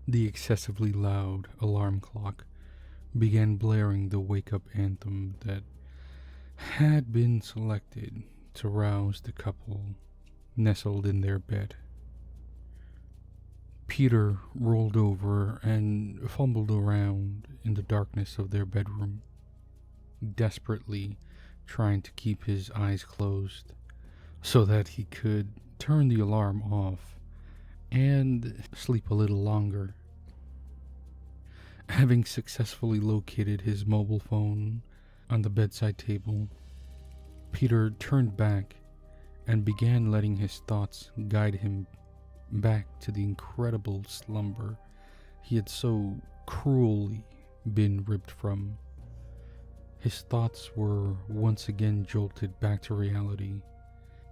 The excessively loud alarm clock began blaring the wake-up anthem that had been selected to rouse the couple nestled in their bed. Peter rolled over and fumbled around in the darkness of their bedroom, desperately trying to keep his eyes closed so that he could turn the alarm off and sleep a little longer. Having successfully located his mobile phone on the bedside table, Peter turned back and began letting his thoughts guide him back to the incredible slumber he had so cruelly been ripped from. His thoughts were once again jolted back to reality,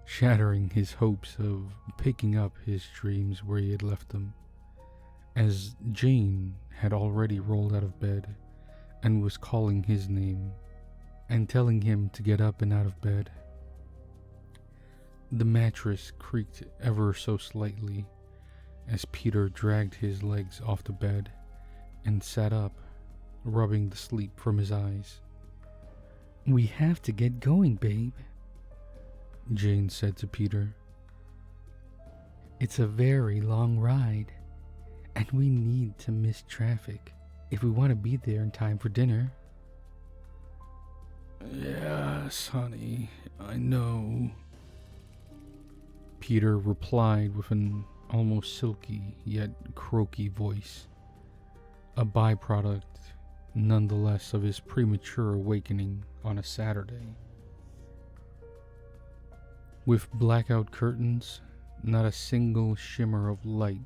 shattering his hopes of picking up his dreams where he had left them, as Jane had already rolled out of bed and was calling his name and telling him to get up and out of bed. The mattress creaked ever so slightly as Peter dragged his legs off the bed and sat up, rubbing the sleep from his eyes. "We have to get going, babe," Jane said to Peter. "It's a very long ride, and we need to miss traffic if we want to be there in time for dinner." "Yes, honey, I know," Peter replied with an almost silky yet croaky voice, a byproduct nonetheless of his premature awakening on a Saturday. With blackout curtains, not a single shimmer of light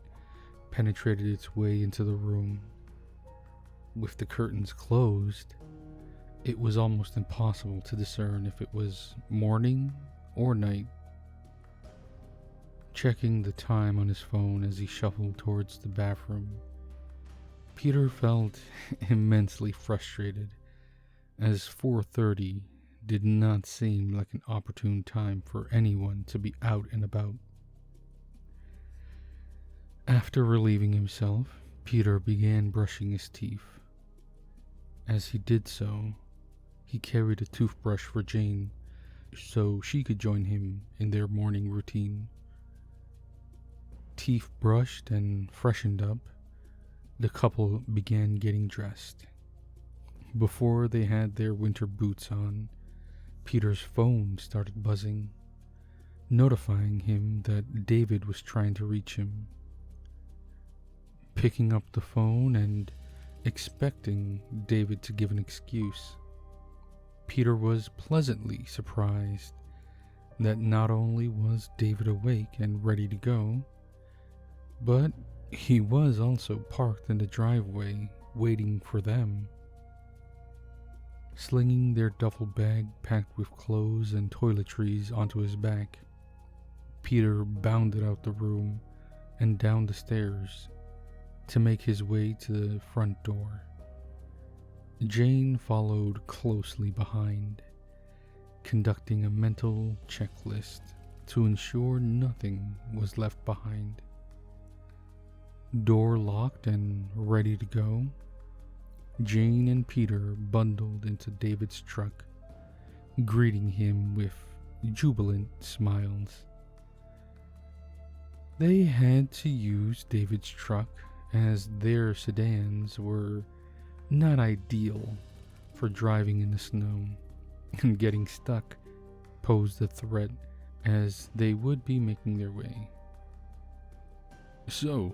penetrated its way into the room. With the curtains closed, it was almost impossible to discern if it was morning or night. Checking the time on his phone as he shuffled towards the bathroom, Peter felt immensely frustrated, as 4:30 did not seem like an opportune time for anyone to be out and about. After relieving himself, Peter began brushing his teeth. As he did so, he carried a toothbrush for Jane so she could join him in their morning routine. Teeth brushed and freshened up, the couple began getting dressed. Before they had their winter boots on, Peter's phone started buzzing, notifying him that David was trying to reach him. Picking up the phone and expecting David to give an excuse, Peter was pleasantly surprised that not only was David awake and ready to go, but he was also parked in the driveway waiting for them. Slinging their duffel bag packed with clothes and toiletries onto his back, Peter bounded out the room and down the stairs to make his way to the front door. Jane followed closely behind, conducting a mental checklist to ensure nothing was left behind. Door locked and ready to go, Jane and Peter bundled into David's truck, greeting him with jubilant smiles. They had to use David's truck as their sedans were not ideal for driving in the snow, and getting stuck posed a threat as they would be making their way. "So,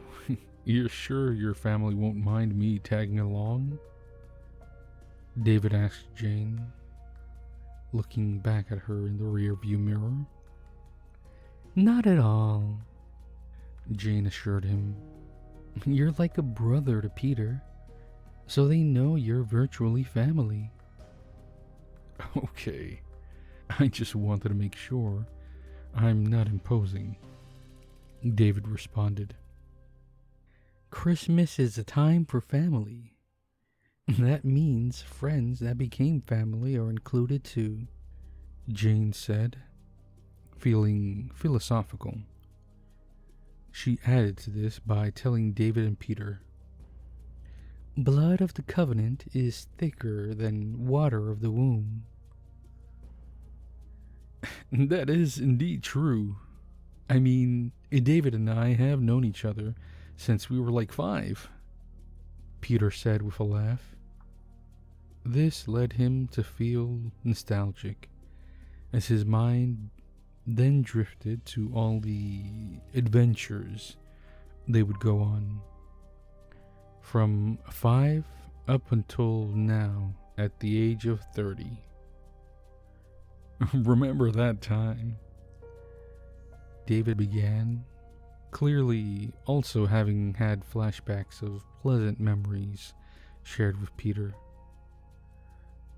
you're sure your family won't mind me tagging along?" David asked Jane, looking back at her in the rearview mirror. "Not at all," Jane assured him. "You're like a brother to Peter, so they know you're virtually family." "Okay, I just wanted to make sure I'm not imposing," David responded. "Christmas is a time for family. That means friends that became family are included too," Jane said, feeling philosophical. She added to this by telling David and Peter Blood of the covenant is thicker than water of the womb. That is indeed true. I mean, David and I have known each other since we were like 5, Peter said with a laugh. This led him to feel nostalgic, as his mind then drifted to all the adventures they would go on. From 5 up until now, at the age of 30. Remember that time? David began, clearly also having had flashbacks of pleasant memories shared with Peter.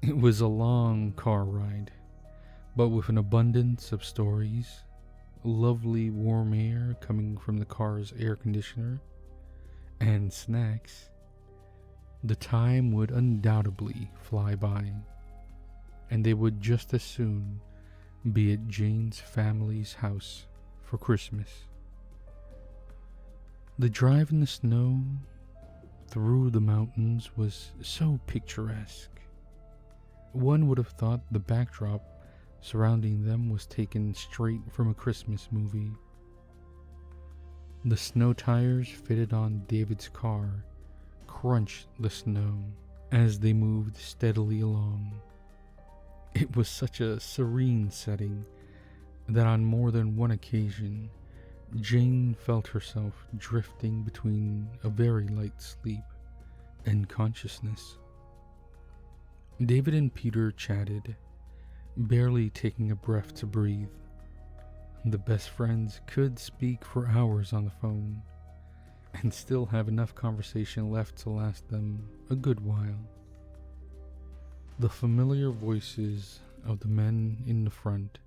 It was a long car ride, but with an abundance of stories, lovely warm air coming from the car's air conditioner, and snacks. The time would undoubtedly fly by, and they would just as soon be at Jane's family's house for Christmas. The drive in the snow through the mountains was so picturesque. One would have thought the backdrop surrounding them was taken straight from a Christmas movie. The snow tires fitted on David's car crunched the snow as they moved steadily along. It was such a serene setting that on more than one occasion, Jane felt herself drifting between a very light sleep and consciousness. David and Peter chatted, barely taking a breath to breathe. The best friends could speak for hours on the phone and still have enough conversation left to last them a good while. The familiar voices of the men in the front,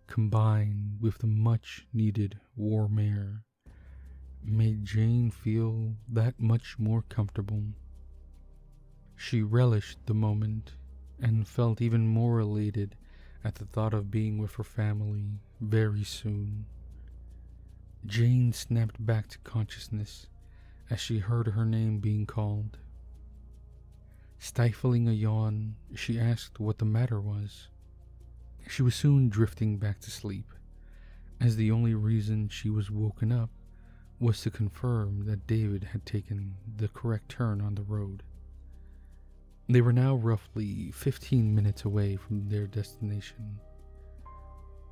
combined with the much-needed warm air, made Jane feel that much more comfortable. She relished the moment and felt even more elated at the thought of being with her family very soon. Jane snapped back to consciousness as she heard her name being called. Stifling a yawn, she asked what the matter was. She was soon drifting back to sleep, as the only reason she was woken up was to confirm that David had taken the correct turn on the road. They were now roughly 15 minutes away from their destination.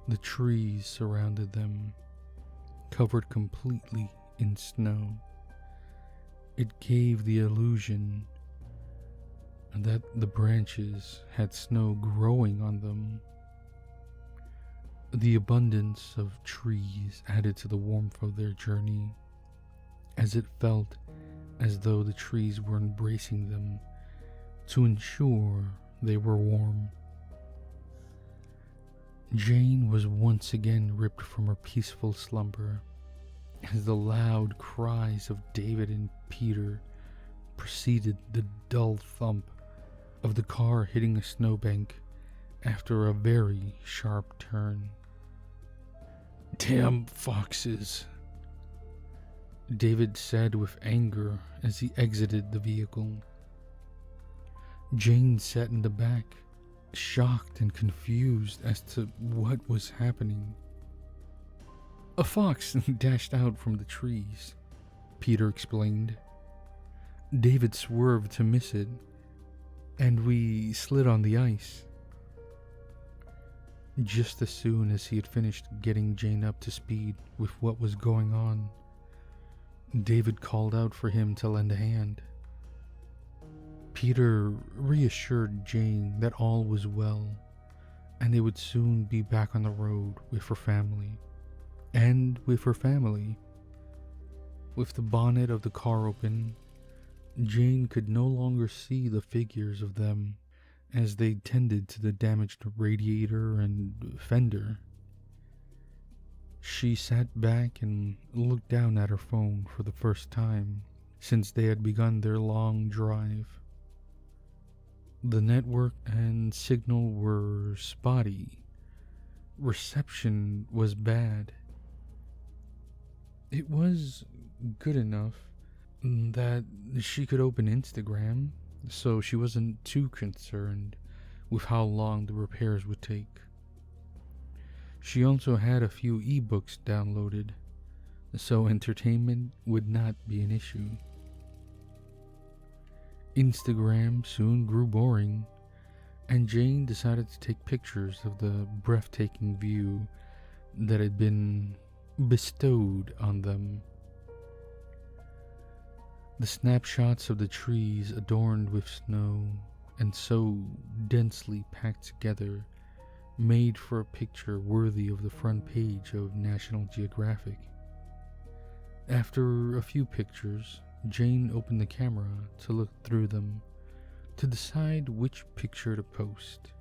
The trees surrounded them, covered completely in snow. It gave the illusion that the branches had snow growing on them. The abundance of trees added to the warmth of their journey, as it felt as though the trees were embracing them to ensure they were warm. Jane was once again ripped from her peaceful slumber as the loud cries of David and Peter preceded the dull thump of the car hitting a snowbank after a very sharp turn. "Damn foxes," David said with anger as he exited the vehicle. Jane sat in the back, shocked and confused as to what was happening. "A fox dashed out from the trees," Peter explained. "David swerved to miss it, and we slid on the ice." Just as soon as he had finished getting Jane up to speed with what was going on, David called out for him to lend a hand. Peter reassured Jane that all was well, and they would soon be back on the road with her family. And with her family. With the bonnet of the car open, Jane could no longer see the figures of them as they tended to the damaged radiator and fender. She sat back and looked down at her phone for the first time since they had begun their long drive. The network and signal were spotty. Reception was bad. It was good enough that she could open Instagram, so she wasn't too concerned with how long the repairs would take. She also had a few ebooks downloaded, so entertainment would not be an issue. Instagram soon grew boring, and Jane decided to take pictures of the breathtaking view that had been bestowed on them. The snapshots of the trees adorned with snow and so densely packed together made for a picture worthy of the front page of National Geographic. After a few pictures, Jane opened the camera to look through them to decide which picture to post.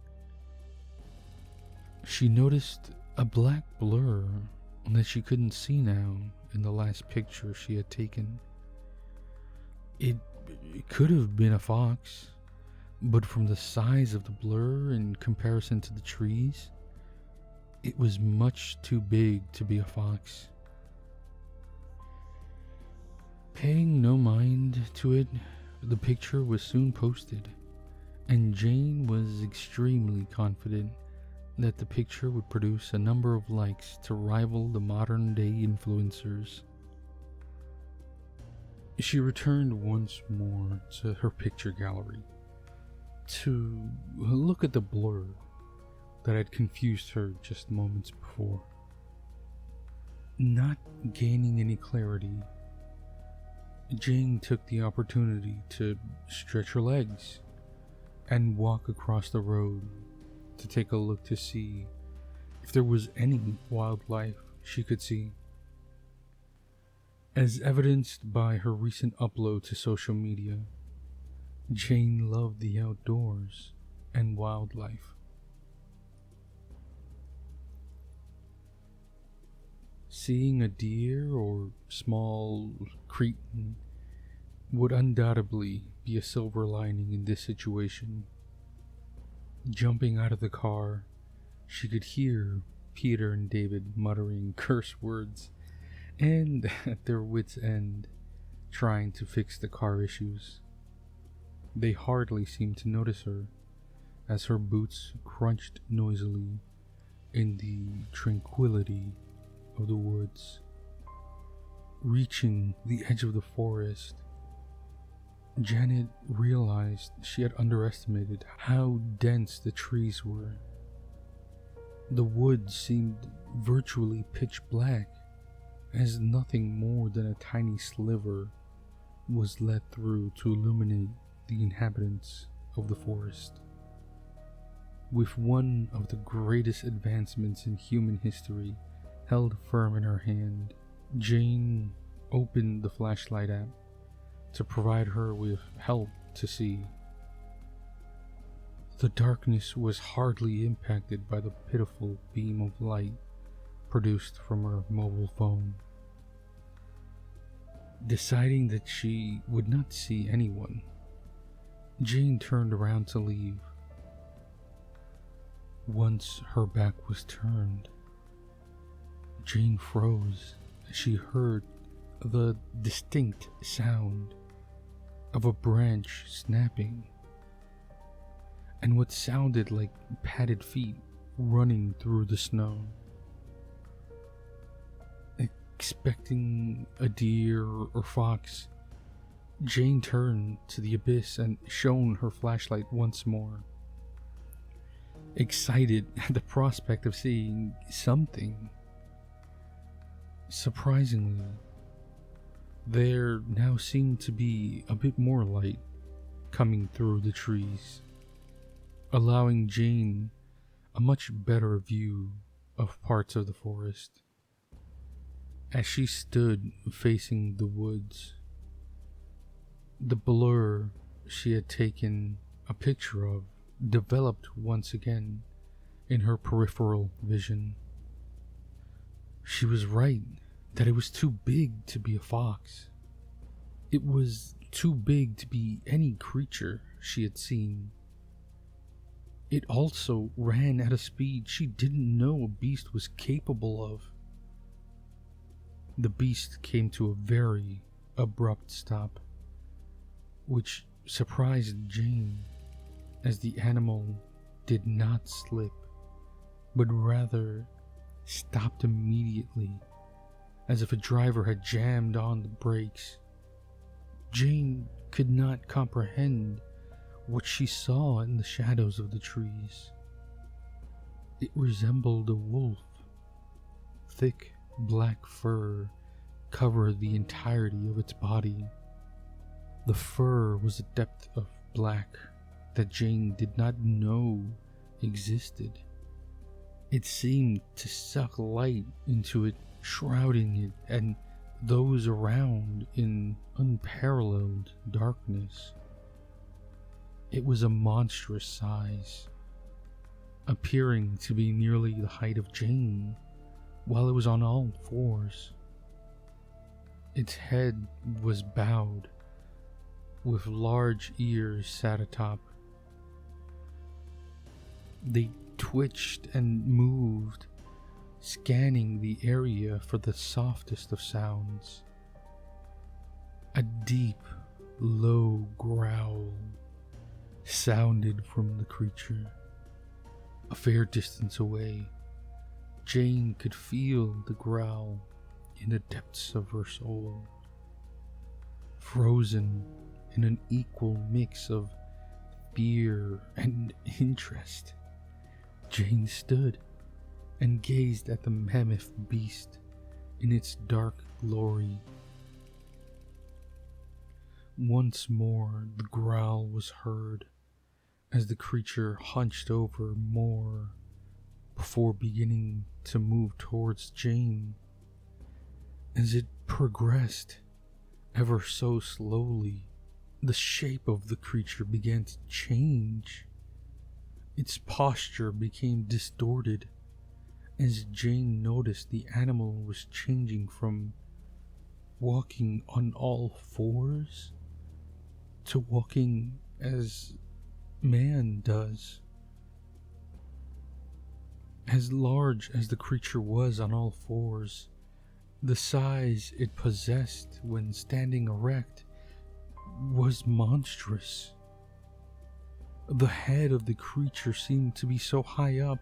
She noticed a black blur that she couldn't see now in the last picture she had taken. It could have been a fox, but from the size of the blur in comparison to the trees, it was much too big to be a fox. Paying no mind to it, the picture was soon posted, and Jane was extremely confident that the picture would produce a number of likes to rival the modern day influencers. She returned once more to her picture gallery to look at the blur that had confused her just moments before. Not gaining any clarity, Jane took the opportunity to stretch her legs and walk across the road to take a look to see if there was any wildlife she could see. As evidenced by her recent upload to social media, Jane loved the outdoors and wildlife. Seeing a deer or small cretin would undoubtedly be a silver lining in this situation. Jumping out of the car, she could hear Peter and David muttering curse words and at their wits' end trying to fix the car issues. They hardly seemed to notice her as her boots crunched noisily in the tranquility of the woods. Reaching the edge of the forest, Janet realized she had underestimated how dense the trees were. The woods seemed virtually pitch black, as nothing more than a tiny sliver was let through to illuminate the inhabitants of the forest. With one of the greatest advancements in human history held firm in her hand, Jane opened the flashlight app to provide her with help to see. The darkness was hardly impacted by the pitiful beam of light produced from her mobile phone. Deciding that she would not see anyone, Jane turned around to leave. Once her back was turned, Jane froze as she heard the distinct sound of a branch snapping and what sounded like padded feet running through the snow. Expecting a deer or fox, Jane turned to the abyss and shone her flashlight once more. Excited at the prospect of seeing something. Surprisingly, there now seemed to be a bit more light coming through the trees, allowing Jane a much better view of parts of the forest. As she stood facing the woods, the blur she had taken a picture of developed once again in her peripheral vision. She was right that it was too big to be a fox. It was too big to be any creature she had seen. It also ran at a speed she didn't know a beast was capable of. The beast came to a very abrupt stop, which surprised Jane, as the animal did not slip, but rather stopped immediately, as if a driver had jammed on the brakes. Jane could not comprehend what she saw in the shadows of the trees. It resembled a wolf. Thick black fur covered the entirety of its body. The fur was a depth of black that Jane did not know existed. It seemed to suck light into it, shrouding it and those around in unparalleled darkness. It was a monstrous size, appearing to be nearly the height of Jane, while it was on all fours. Its head was bowed, with large ears sat atop. They twitched and moved, scanning the area for the softest of sounds. A deep, low growl sounded from the creature. A fair distance away, Jane could feel the growl in the depths of her soul, frozen in an equal mix of fear and interest. Jane stood and gazed at the mammoth beast in its dark glory. Once more the growl was heard as the creature hunched over more before beginning to move towards Jane. As it progressed ever so slowly, the shape of the creature began to change. Its posture became distorted as Jane noticed the animal was changing from walking on all fours to walking as man does. As large as the creature was on all fours, the size it possessed when standing erect was monstrous. The head of the creature seemed to be so high up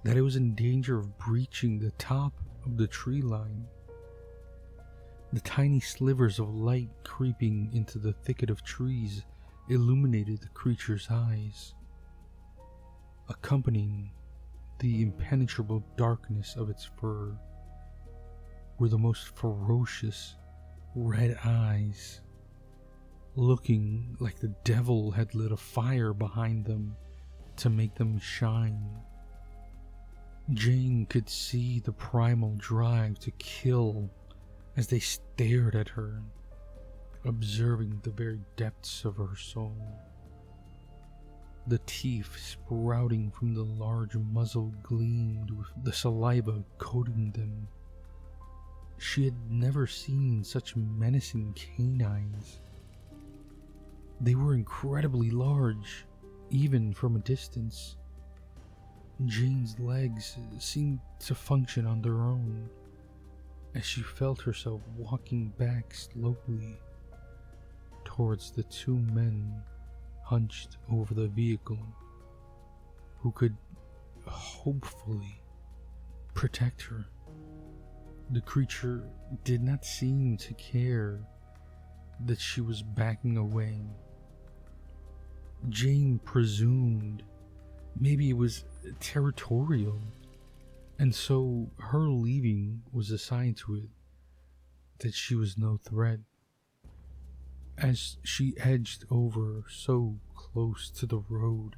that it was in danger of breaching the top of the tree line. The tiny slivers of light creeping into the thicket of trees illuminated the creature's eyes, accompanying the impenetrable darkness of its fur were the most ferocious red eyes, looking like the devil had lit a fire behind them to make them shine. Jane could see the primal drive to kill as they stared at her, observing the very depths of her soul. The teeth sprouting from the large muzzle gleamed with the saliva coating them. She had never seen such menacing canines. They were incredibly large, even from a distance. Jane's legs seemed to function on their own, as she felt herself walking back slowly towards the two men hunched over the vehicle, who could hopefully protect her. The creature did not seem to care that she was backing away. Jane presumed maybe it was territorial, and so her leaving was a sign to it that she was no threat. As she edged over so close to the road,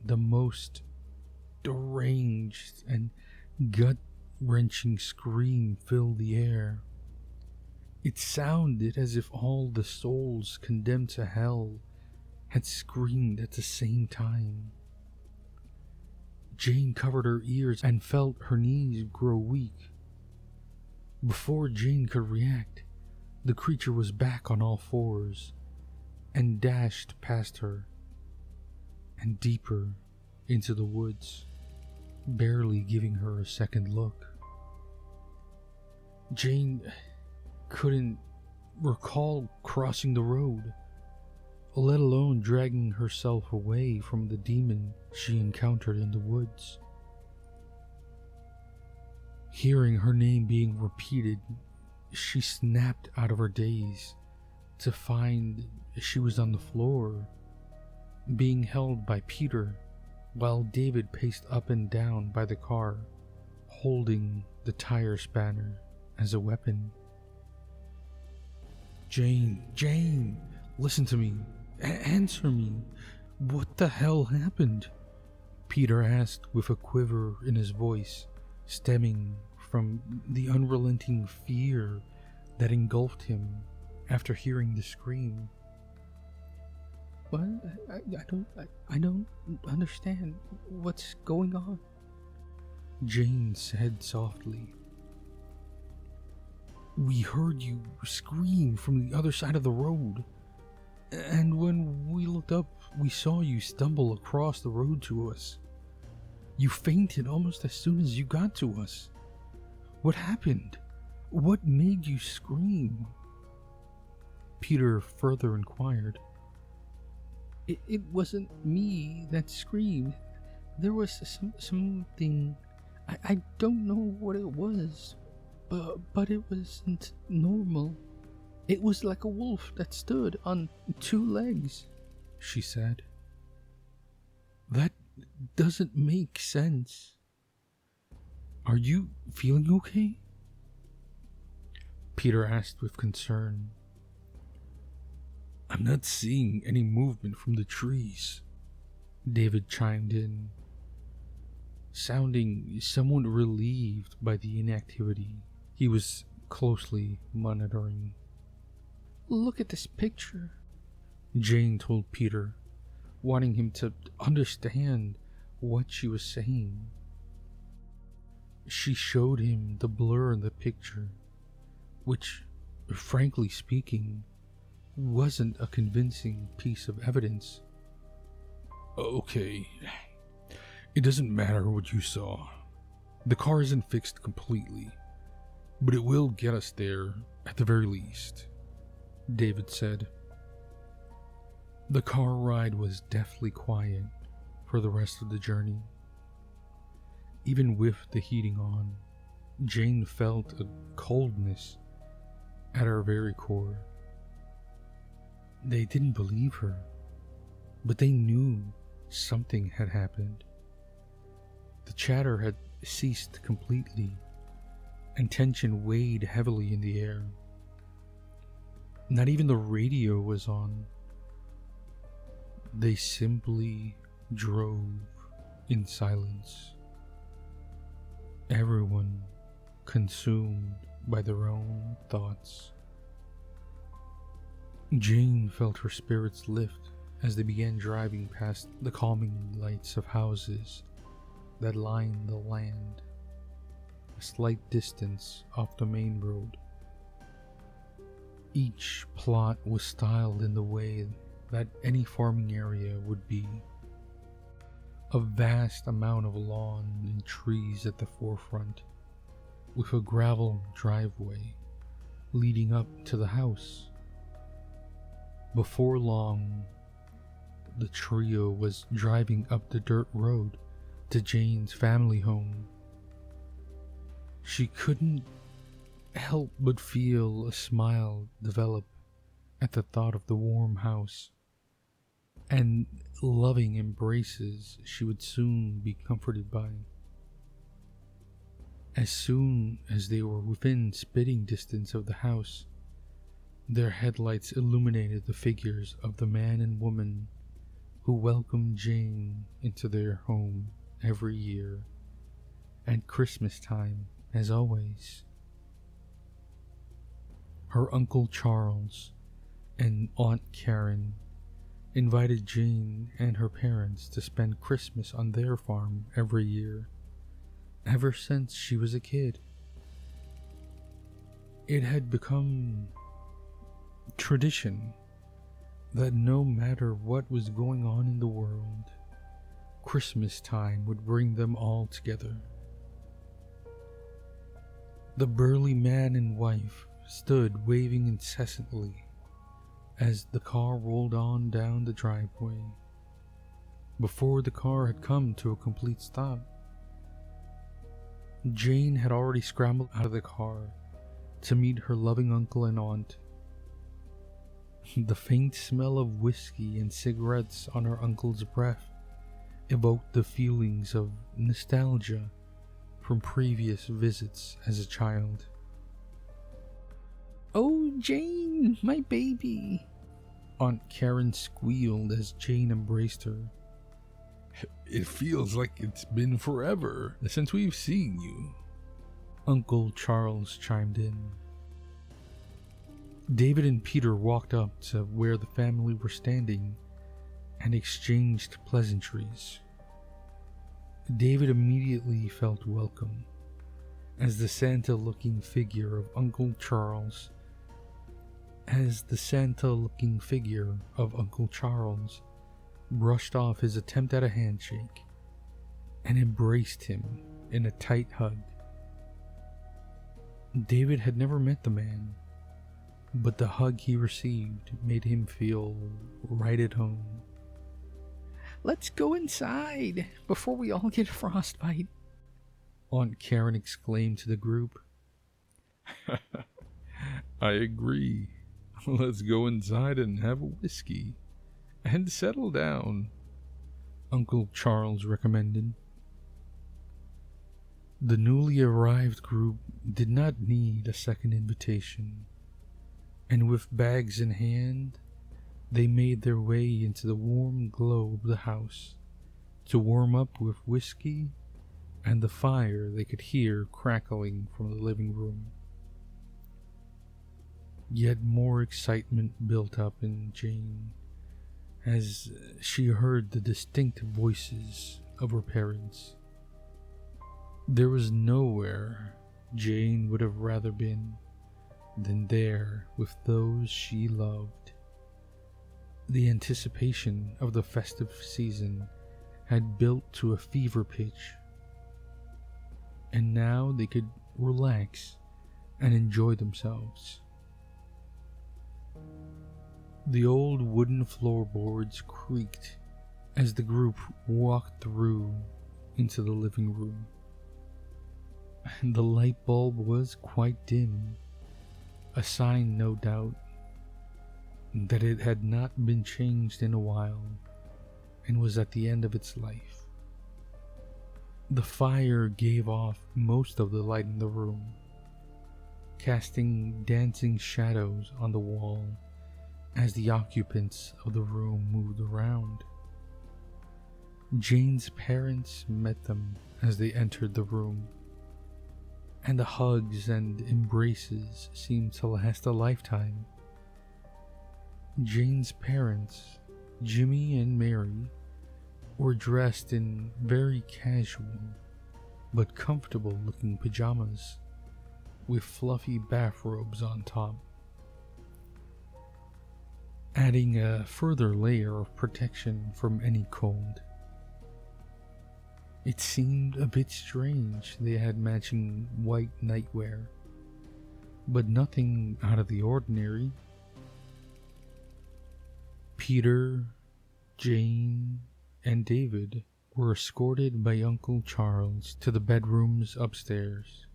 the most deranged and gut-wrenching scream filled the air. It sounded as if all the souls condemned to hell had screamed at the same time. Jane covered her ears and felt her knees grow weak. Before Jane could react, the creature was back on all fours and dashed past her and deeper into the woods, barely giving her a second look. Jane couldn't recall crossing the road, let alone dragging herself away from the demon she encountered in the woods. Hearing her name being repeated, she snapped out of her daze to find she was on the floor, being held by Peter, while David paced up and down by the car, holding the tire spanner as a weapon. Jane, listen to me. Answer me. What the hell happened? Peter asked with a quiver in his voice, stemming from the unrelenting fear that engulfed him after hearing the scream. What? I don't understand. What's going on? Jane said softly. We heard you scream from the other side of the road, and when we looked up, we saw you stumble across the road to us. You fainted almost as soon as you got to us. What happened? What made you scream? Peter further inquired. It wasn't me that screamed. There was something. I don't know what it was, but it wasn't normal. It was like a wolf that stood on 2 legs, she said. That doesn't make sense. Are you feeling okay? Peter asked with concern. I'm not seeing any movement from the trees, David chimed in, sounding somewhat relieved by the inactivity he was closely monitoring. Look at this picture, Jane told Peter, wanting him to understand what she was saying. She showed him the blur in the picture, which, frankly speaking, wasn't a convincing piece of evidence. Okay, it doesn't matter what you saw. The car isn't fixed completely, but it will get us there at the very least, David said. The car ride was deathly quiet for the rest of the journey. Even with the heating on, Jane felt a coldness at her very core. They didn't believe her, but they knew something had happened. The chatter had ceased completely, and tension weighed heavily in the air. Not even the radio was on. They simply drove in silence. Everyone consumed by their own thoughts. Jane felt her spirits lift as they began driving past the calming lights of houses that lined the land, a slight distance off the main road. Each plot was styled in the way that any farming area would be. A vast amount of lawn and trees at the forefront, with a gravel driveway leading up to the house. Before long, the trio was driving up the dirt road to Jane's family home. She couldn't help but feel a smile develop at the thought of the warm house and loving embraces she would soon be comforted by. As soon as they were within spitting distance of the house, their headlights illuminated the figures of the man and woman who welcomed Jane into their home every year, at Christmas time as always. Her Uncle Charles and Aunt Karen invited Jane and her parents to spend Christmas on their farm every year, ever since she was a kid. It had become tradition that no matter what was going on in the world, Christmas time would bring them all together. The burly man and wife stood waving incessantly as the car rolled on down the driveway. Before the car had come to a complete stop, Jane had already scrambled out of the car to meet her loving uncle and aunt. The faint smell of whiskey and cigarettes on her uncle's breath evoked the feelings of nostalgia from previous visits as a child. "Oh, Jane, my baby!" Aunt Karen squealed as Jane embraced her. "It feels like it's been forever since we've seen you," Uncle Charles chimed in. David and Peter walked up to where the family were standing and exchanged pleasantries. David immediately felt welcome as the Santa-looking figure of Uncle Charles brushed off his attempt at a handshake and embraced him in a tight hug. David had never met the man, but the hug he received made him feel right at home. "Let's go inside before we all get frostbite," Aunt Karen exclaimed to the group. "I agree. Let's go inside and have a whiskey and settle down," Uncle Charles recommended. The newly arrived group did not need a second invitation, and with bags in hand, they made their way into the warm glow of the house to warm up with whiskey and the fire they could hear crackling from the living room. Yet more excitement built up in Jane as she heard the distinct voices of her parents. There was nowhere Jane would have rather been than there with those she loved. The anticipation of the festive season had built to a fever pitch, and now they could relax and enjoy themselves. The old wooden floorboards creaked as the group walked through into the living room. The light bulb was quite dim, a sign, no doubt, that it had not been changed in a while and was at the end of its life. The fire gave off most of the light in the room, casting dancing shadows on the wall as the occupants of the room moved around. Jane's parents met them as they entered the room, and the hugs and embraces seemed to last a lifetime. Jane's parents, Jimmy and Mary, were dressed in very casual but comfortable looking pajamas with fluffy bathrobes on top, adding a further layer of protection from any cold. It seemed a bit strange they had matching white nightwear, but nothing out of the ordinary. Peter, Jane, and David were escorted by Uncle Charles to the bedrooms upstairs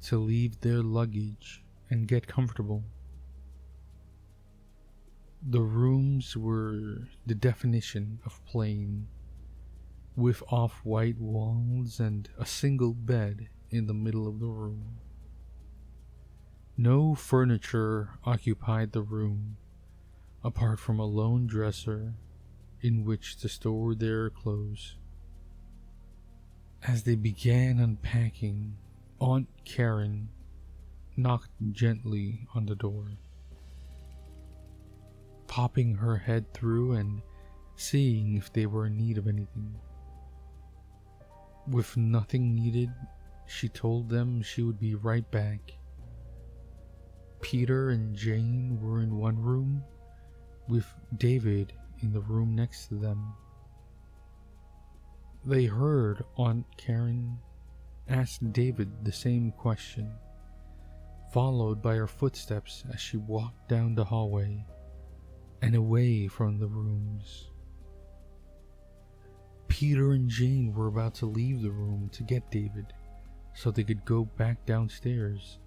to leave their luggage and get comfortable. The rooms were the definition of plain, with off-white walls and a single bed in the middle of the room. No furniture occupied the room, apart from a lone dresser in which to store their clothes. As they began unpacking, Aunt Karen knocked gently on the door, popping her head through and seeing if they were in need of anything. With nothing needed, she told them she would be right back. Peter and Jane were in one room, with David in the room next to them. They heard Aunt Karen ask David the same question, followed by her footsteps as she walked down the hallway and away from the rooms. Peter and Jane were about to leave the room to get David so they could go back downstairs,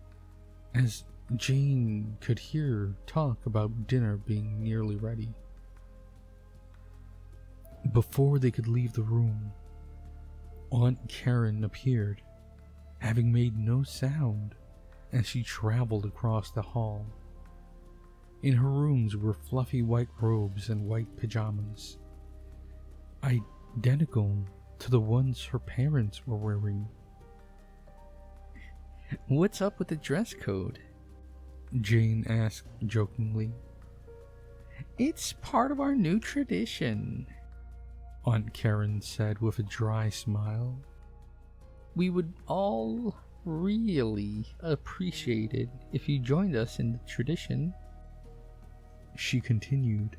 as Jane could hear talk about dinner being nearly ready. Before they could leave the room, Aunt Karen appeared, having made no sound as she traveled across the hall. In her rooms were fluffy white robes and white pajamas, identical to the ones her parents were wearing. "What's up with the dress code?" Jane asked jokingly. "It's part of our new tradition," Aunt Karen said with a dry smile. "We would all really appreciate it if you joined us in the tradition," she continued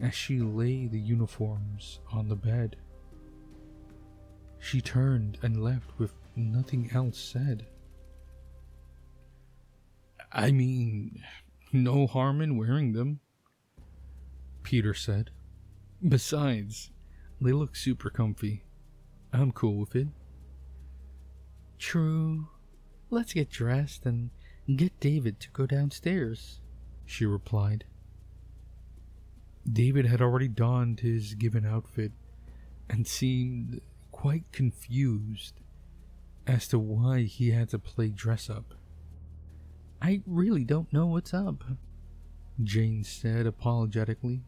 as she laid the uniforms on the bed. She turned and left with nothing else said. "I mean, no harm in wearing them," Peter said. "Besides, they look super comfy. I'm cool with it." "True. Let's get dressed and get David to go downstairs," she replied. David had already donned his given outfit and seemed quite confused as to why he had to play dress up. "I really don't know what's up," Jane said apologetically.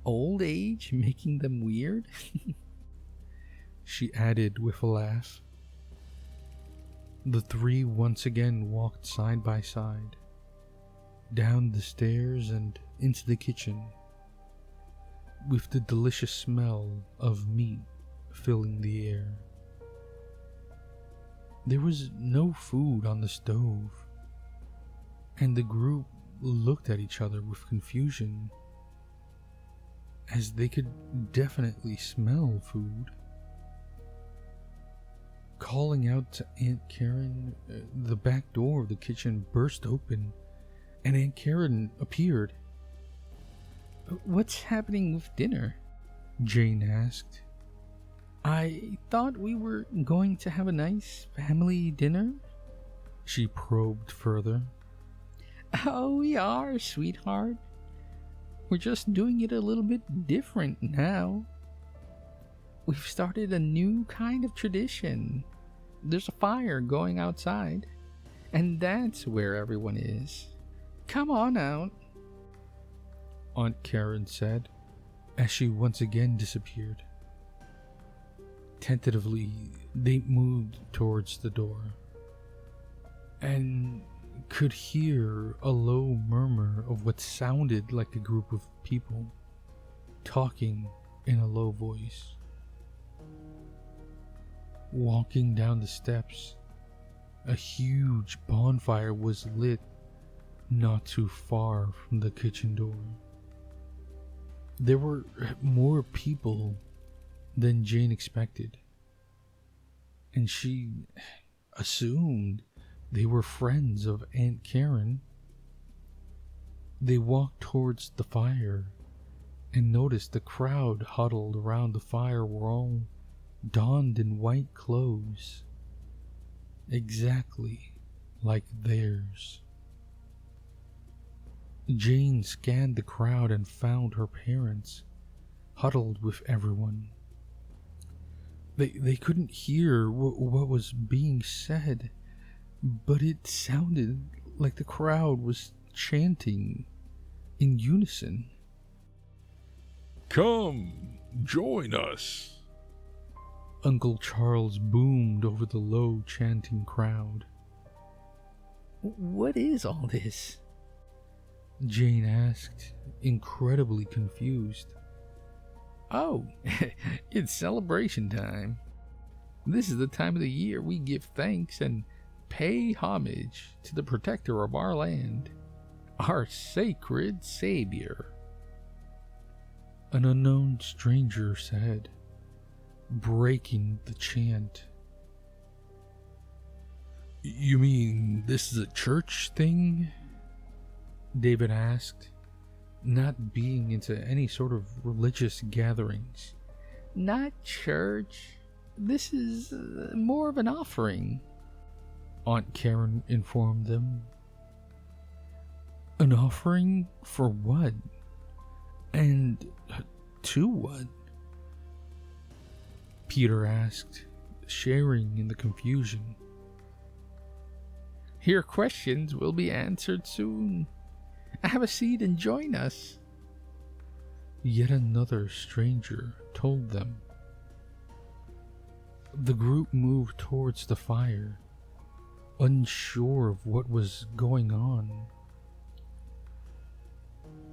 "Old age making them weird?" she added with a laugh. The three once again walked side by side, down the stairs and into the kitchen, with the delicious smell of meat filling the air. There was no food on the stove, and the group looked at each other with confusion, as they could definitely smell food. Calling out to Aunt Karen, the back door of the kitchen burst open, and Aunt Karen appeared. "What's happening with dinner?" Jane asked. "I thought we were going to have a nice family dinner," she probed further. "Oh, we are, sweetheart. We're just doing it a little bit different now. We've started a new kind of tradition. There's a fire going outside, and that's where everyone is. Come on out," Aunt Karen said, as she once again disappeared. Tentatively, they moved towards the door, and could hear a low murmur of what sounded like a group of people talking in a low voice. Walking down the steps, a huge bonfire was lit not too far from the kitchen door. There were more people than Jane expected, and she assumed they were friends of Aunt Karen. They walked towards the fire and noticed the crowd huddled around the fire were all donned in white clothes, exactly like theirs. Jane scanned the crowd and found her parents huddled with everyone. They couldn't hear what was being said, but it sounded like the crowd was chanting in unison. "Come, join us," Uncle Charles boomed over the low chanting crowd. "What is all this?" Jane asked, incredibly confused. "Oh, it's celebration time. This is the time of the year we give thanks and pay homage to the protector of our land, our sacred savior," an unknown stranger said, breaking the chant. You mean this is a church thing? David asked, not being into any sort of religious gatherings. Not church. This is more of an offering, Aunt Karen informed them. An offering for what? And to what? Peter asked, sharing in the confusion. Your questions will be answered soon. Have a seat and join us. Yet another stranger told them. The group moved towards the fire, unsure of what was going on.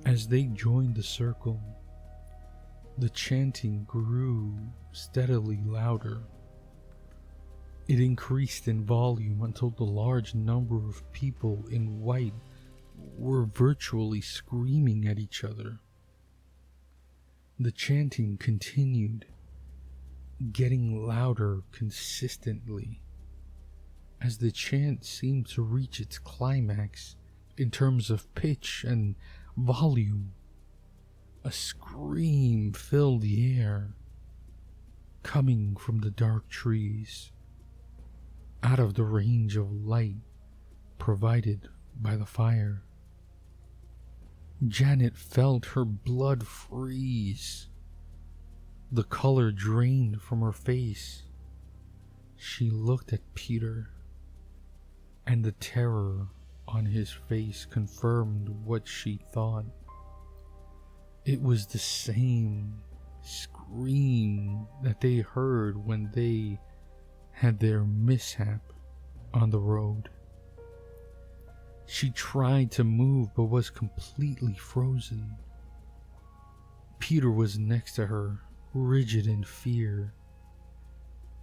As they joined the circle, the chanting grew steadily louder. It increased in volume until the large number of people in white were virtually screaming at each other. The chanting continued, getting louder consistently, as the chant seemed to reach its climax in terms of pitch and volume. A scream filled the air, coming from the dark trees, out of the range of light provided by the fire. Janet felt her blood freeze. The color drained from her face. She looked at Peter, and the terror on his face confirmed what she thought. It was the same scream that they heard when they had their mishap on the road. She tried to move but was completely frozen. Peter was next to her, rigid in fear.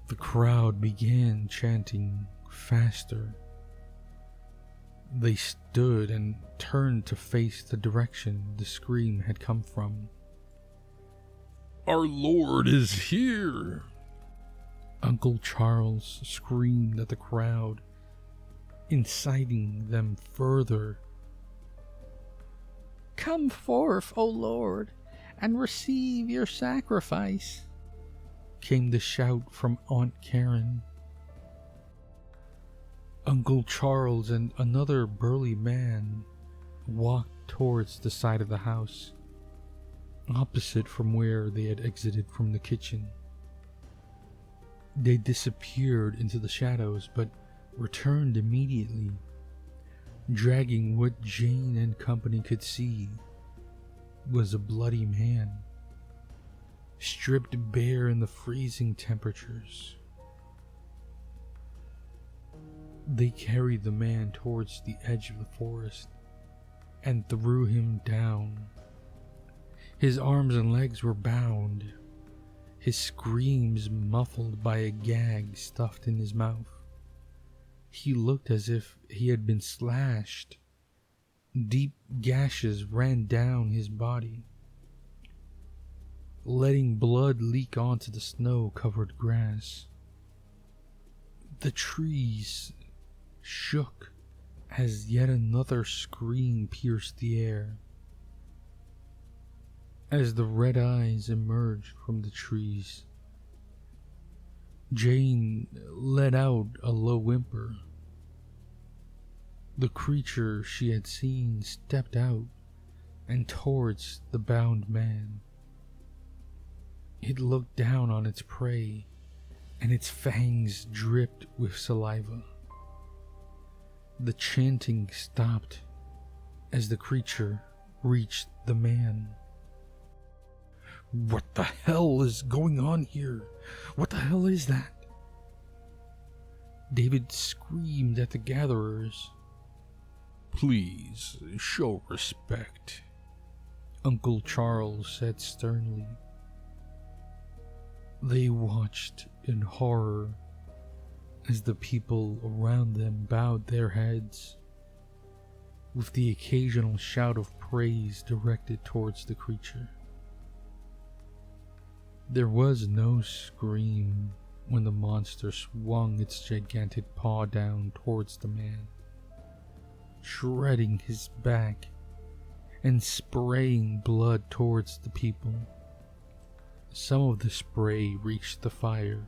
The crowd began chanting faster. They stood and turned to face the direction the scream had come from. Our Lord is here! Uncle Charles screamed at the crowd, inciting them further. Come forth, O Lord, and receive your sacrifice, came the shout from Aunt Karen. Uncle Charles and another burly man walked towards the side of the house, opposite from where they had exited from the kitchen. They disappeared into the shadows, but returned immediately, dragging what Jane and company could see was a bloody man, stripped bare in the freezing temperatures. They carried the man towards the edge of the forest and threw him down. His arms and legs were bound, his screams muffled by a gag stuffed in his mouth. He looked as if he had been slashed. Deep gashes ran down his body, letting blood leak onto the snow-covered grass. The trees shook as yet another scream pierced the air. As the red eyes emerged from the trees, Jane let out a low whimper. The creature she had seen stepped out and towards the bound man. It looked down on its prey, and its fangs dripped with saliva. The chanting stopped as the creature reached the man. What the hell is going on here? What the hell is that? David screamed at the gatherers. Please, show respect, Uncle Charles said sternly. They watched in horror as the people around them bowed their heads, with the occasional shout of praise directed towards the creature. There was no scream, when the monster swung its gigantic paw down towards the man, shredding his back and spraying blood towards the people. Some of the spray reached the fire,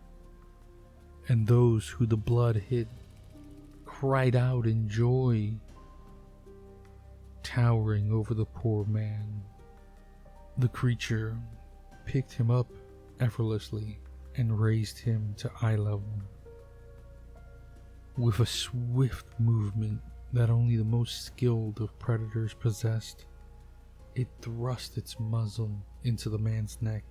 and those who the blood hit cried out in joy. Towering over the poor man, the creature picked him up effortlessly and raised him to eye level. With a swift movement that only the most skilled of predators possessed, it thrust its muzzle into the man's neck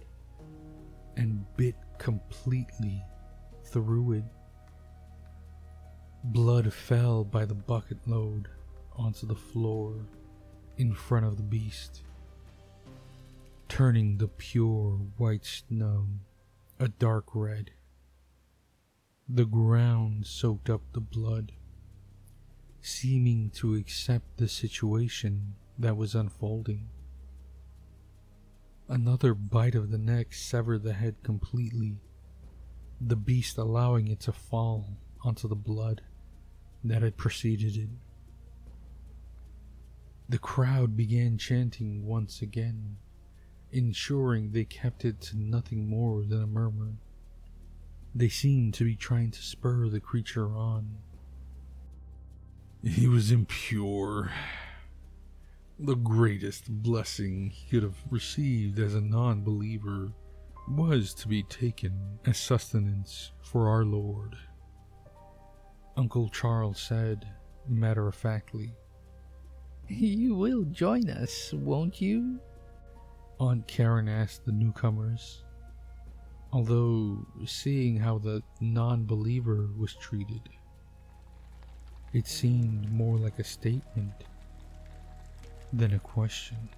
and bit completely through it. Blood fell by the bucket load onto the floor in front of the beast, turning the pure white snow a dark red. The ground soaked up the blood, seeming to accept the situation that was unfolding. Another bite of the neck severed the head completely, the beast allowing it to fall onto the blood that had preceded it. The crowd began chanting once again, ensuring they kept it to nothing more than a murmur. They seemed to be trying to spur the creature on. He was impure. The greatest blessing he could have received as a non-believer was to be taken as sustenance for our Lord, Uncle Charles said, matter-of-factly. You will join us, won't you? Aunt Karen asked the newcomers, although seeing how the non-believer was treated, it seemed more like a statement than a question.